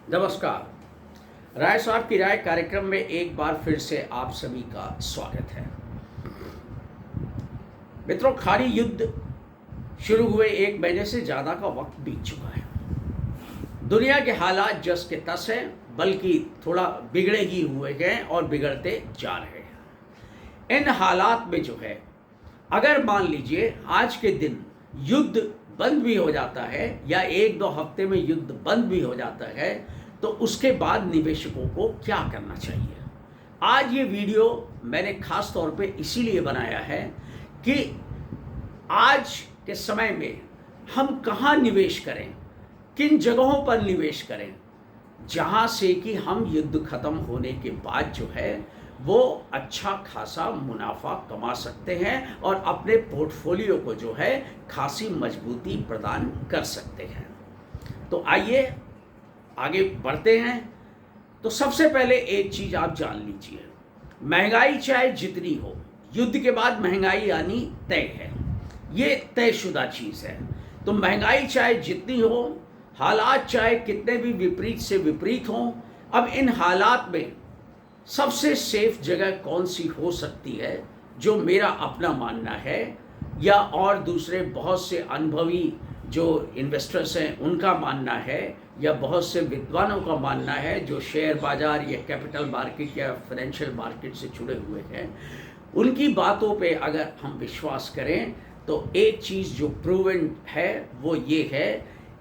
नमस्कार। राय साहब की राय कार्यक्रम में एक बार फिर से आप सभी का स्वागत है। मित्रों, खाड़ी युद्ध शुरू हुए 1 महीने से ज़्यादा का वक्त बीत चुका है। दुनिया के हालात जस के तस हैं, बल्कि थोड़ा बिगड़े ही हुए हैं और बिगड़ते जा रहे हैं। इन हालात में जो है, अगर मान लीजिए आज के दिन युद्ध बंद भी हो जाता है या 1-2 हफ्ते में युद्ध बंद भी हो जाता है, तो उसके बाद निवेशकों को क्या करना चाहिए। आज ये वीडियो मैंने खास तौर पे इसीलिए बनाया है कि आज के समय में हम कहाँ निवेश करें, किन जगहों पर निवेश करें, जहाँ से कि हम युद्ध खत्म होने के बाद जो है वो अच्छा खासा मुनाफा कमा सकते हैं और अपने पोर्टफोलियो को जो है खासी मजबूती प्रदान कर सकते हैं। तो आइए आगे बढ़ते हैं। तो सबसे पहले एक चीज़ आप जान लीजिए, महंगाई चाहे जितनी हो, युद्ध के बाद महंगाई आनी तय है। ये तयशुदा चीज़ है। तो महंगाई चाहे जितनी हो, हालात चाहे कितने भी विपरीत से विपरीत हों, अब इन हालात में सबसे सेफ जगह कौन सी हो सकती है, जो मेरा अपना मानना है या और दूसरे बहुत से अनुभवी जो इन्वेस्टर्स हैं उनका मानना है या बहुत से विद्वानों का मानना है जो शेयर बाज़ार या कैपिटल मार्केट या फाइनेंशियल मार्केट से जुड़े हुए हैं, उनकी बातों पे अगर हम विश्वास करें तो एक चीज़ जो प्रूवन है वो ये है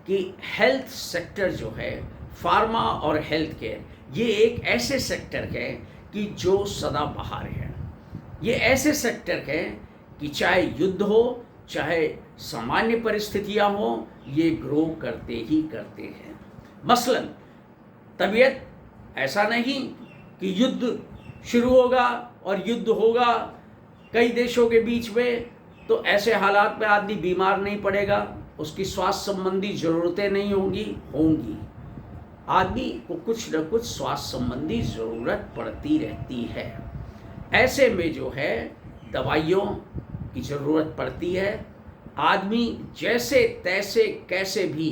कि हेल्थ सेक्टर जो है, फार्मा और हेल्थ केयर, ये एक ऐसे सेक्टर है कि जो सदाबहार है। ये ऐसे सेक्टर है कि चाहे युद्ध हो चाहे सामान्य परिस्थितियां हो, ये ग्रो करते ही करते हैं। मसलन तबीयत ऐसा नहीं कि युद्ध शुरू होगा और युद्ध होगा कई देशों के बीच में, तो ऐसे हालात में आदमी बीमार नहीं पड़ेगा, उसकी स्वास्थ्य संबंधी ज़रूरतें नहीं होंगी। आदमी को कुछ न कुछ स्वास्थ्य संबंधी ज़रूरत पड़ती रहती है। ऐसे में जो है दवाइयों की ज़रूरत पड़ती है। आदमी जैसे तैसे कैसे भी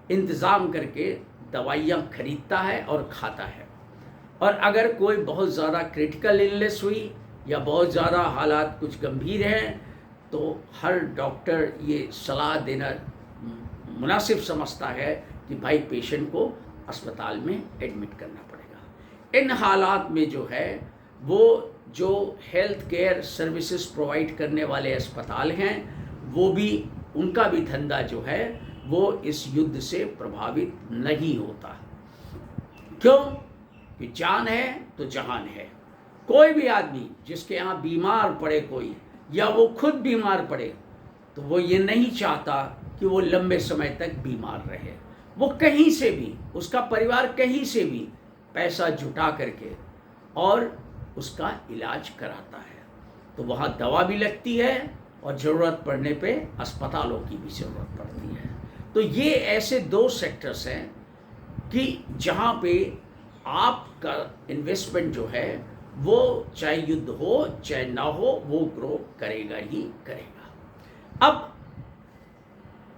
इंतज़ाम करके दवाइयाँ खरीदता है और खाता है। और अगर कोई बहुत ज़्यादा क्रिटिकल इलनेस हुई या बहुत ज़्यादा हालात कुछ गंभीर हैं, तो हर डॉक्टर ये सलाह देना मुनासिब समझता है कि भाई पेशेंट को अस्पताल में एडमिट करना पड़ेगा। इन हालात में जो है वो जो हेल्थ केयर सर्विसेज प्रोवाइड करने वाले अस्पताल हैं, वो भी उनका भी धंधा जो है वो इस युद्ध से प्रभावित नहीं होता। क्यों? कि जान है तो जहान है। कोई भी आदमी जिसके यहाँ बीमार पड़े कोई, या वो खुद बीमार पड़े, तो वो ये नहीं चाहता कि वो लंबे समय तक बीमार रहे। वो कहीं से भी, उसका परिवार कहीं से भी पैसा जुटा करके और उसका इलाज कराता है। तो वहाँ दवा भी लगती है और ज़रूरत पड़ने पे अस्पतालों की भी ज़रूरत पड़ती है। तो ये ऐसे 2 सेक्टर्स हैं कि जहाँ पे आपका इन्वेस्टमेंट जो है वो चाहे युद्ध हो चाहे ना हो, वो ग्रो करेगा ही करेगा। अब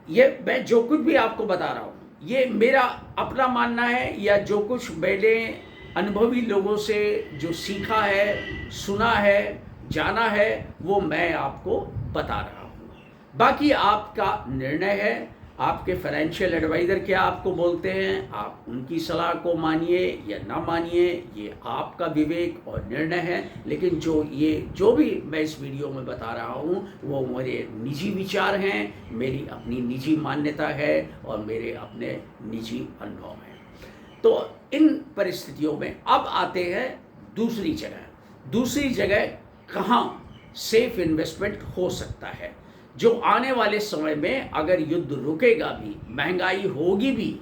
ये मैं जो कुछ भी आपको बता रहा हूँ, ये मेरा अपना मानना है या जो कुछ मैंने अनुभवी लोगों से जो सीखा है, सुना है, जाना है, वो मैं आपको बता रहा हूँ। बाकी आपका निर्णय है। आपके फाइनेंशियल एडवाइज़र क्या आपको बोलते हैं, आप उनकी सलाह को मानिए या ना मानिए, ये आपका विवेक और निर्णय है। लेकिन जो भी मैं इस वीडियो में बता रहा हूँ वो मेरे निजी विचार हैं, मेरी अपनी निजी मान्यता है और मेरे अपने निजी अनुभव हैं। तो इन परिस्थितियों में अब आते हैं दूसरी जगह कहाँ सेफ इन्वेस्टमेंट हो सकता है, जो आने वाले समय में अगर युद्ध रुकेगा भी, महंगाई होगी भी,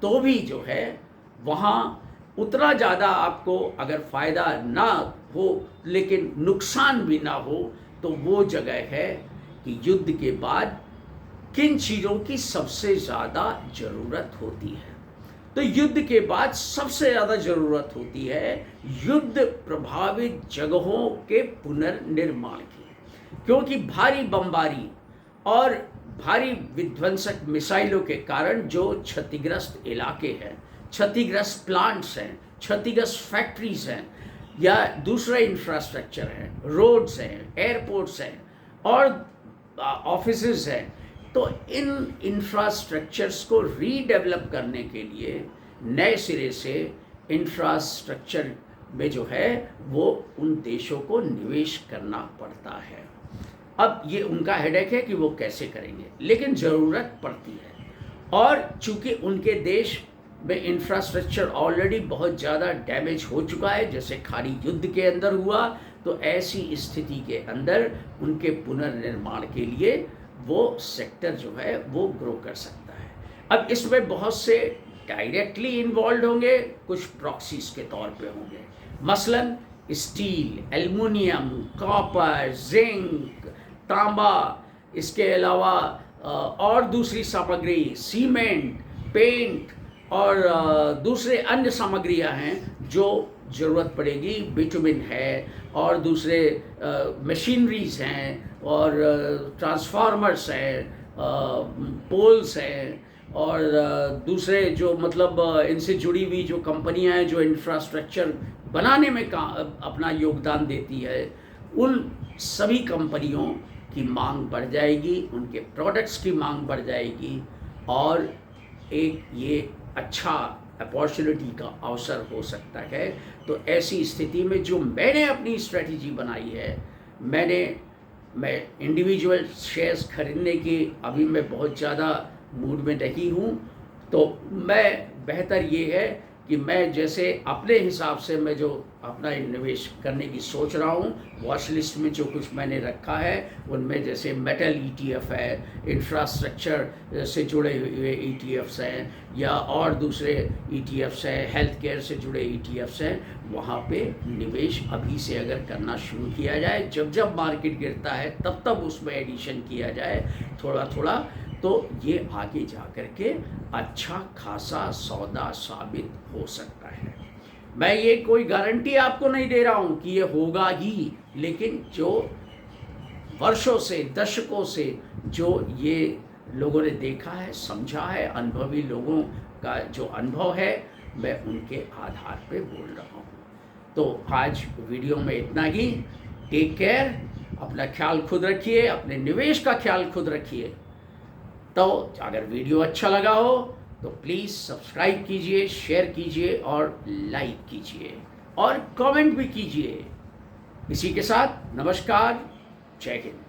तो भी जो है वहाँ उतना ज़्यादा आपको अगर फ़ायदा ना हो लेकिन नुकसान भी ना हो, तो वो जगह है कि युद्ध के बाद किन चीज़ों की सबसे ज़्यादा ज़रूरत होती है। तो युद्ध के बाद सबसे ज़्यादा ज़रूरत होती है युद्ध प्रभावित जगहों के पुनर्निर्माण की। क्योंकि भारी बमबारी और भारी विध्वंसक मिसाइलों के कारण जो क्षतिग्रस्त इलाके हैं, क्षतिग्रस्त प्लांट्स हैं, क्षतिग्रस्त फैक्ट्रीज हैं, या दूसरा इंफ्रास्ट्रक्चर है, रोड्स हैं, एयरपोर्ट्स हैं और ऑफिसेज हैं, तो इन इंफ्रास्ट्रक्चर्स को रीडेवलप करने के लिए नए सिरे से इंफ्रास्ट्रक्चर में जो है वो उन देशों को निवेश करना पड़ता है। अब ये उनका हेडेक है कि वो कैसे करेंगे, लेकिन ज़रूरत पड़ती है। और चूंकि उनके देश में इंफ्रास्ट्रक्चर ऑलरेडी बहुत ज़्यादा डैमेज हो चुका है, जैसे खाड़ी युद्ध के अंदर हुआ, तो ऐसी स्थिति के अंदर उनके पुनर्निर्माण के लिए वो सेक्टर जो है वो ग्रो कर सकता है। अब इसमें बहुत से डायरेक्टली इन्वॉल्व होंगे, कुछ प्रॉक्सीज के तौर पे होंगे, मसलन स्टील, एल्युमिनियम, कॉपर, जिंक, तांबा, इसके अलावा और दूसरी सामग्री, सीमेंट, पेंट और दूसरे अन्य सामग्रियां हैं जो ज़रूरत पड़ेगी। बिटुमिन है और दूसरे मशीनरीज हैं और ट्रांसफार्मर्स हैं, पोल्स हैं और दूसरे जो मतलब इनसे जुड़ी हुई जो कंपनियां हैं जो इंफ्रास्ट्रक्चर बनाने में अपना योगदान देती है, उन सभी कंपनियों की मांग बढ़ जाएगी, उनके प्रोडक्ट्स की मांग बढ़ जाएगी और एक ये अच्छा अपॉर्चुनिटी का अवसर हो सकता है। तो ऐसी स्थिति में जो मैंने अपनी स्ट्रेटजी बनाई है, मैं इंडिविजुअल शेयर्स खरीदने की अभी मैं बहुत ज़्यादा मूड में नहीं हूँ, तो बेहतर ये है कि मैं जैसे अपने हिसाब से मैं जो अपना निवेश करने की सोच रहा हूँ, वॉच लिस्ट में जो कुछ मैंने रखा है उनमें जैसे मेटल ETF है, इंफ्रास्ट्रक्चर से जुड़े हुए ETFs हैं या और दूसरे ETFs हैं, हेल्थ केयर से जुड़े ETFs हैं, वहाँ पे निवेश अभी से अगर करना शुरू किया जाए, जब मार्केट गिरता है तब उसमें एडिशन किया जाए थोड़ा थोड़ा, तो ये आगे जा कर के अच्छा खासा सौदा साबित हो सकता है। मैं ये कोई गारंटी आपको नहीं दे रहा हूँ कि ये होगा ही, लेकिन जो वर्षों से, दशकों से जो ये लोगों ने देखा है, समझा है, अनुभवी लोगों का जो अनुभव है, मैं उनके आधार पे बोल रहा हूँ। तो आज वीडियो में इतना ही। टेक केयर, अपना ख्याल खुद रखिए, अपने निवेश का ख्याल खुद रखिए। तो अगर वीडियो अच्छा लगा हो तो प्लीज़ सब्सक्राइब कीजिए, शेयर कीजिए और लाइक कीजिए और कमेंट भी कीजिए। इसी के साथ नमस्कार, जय हिंद।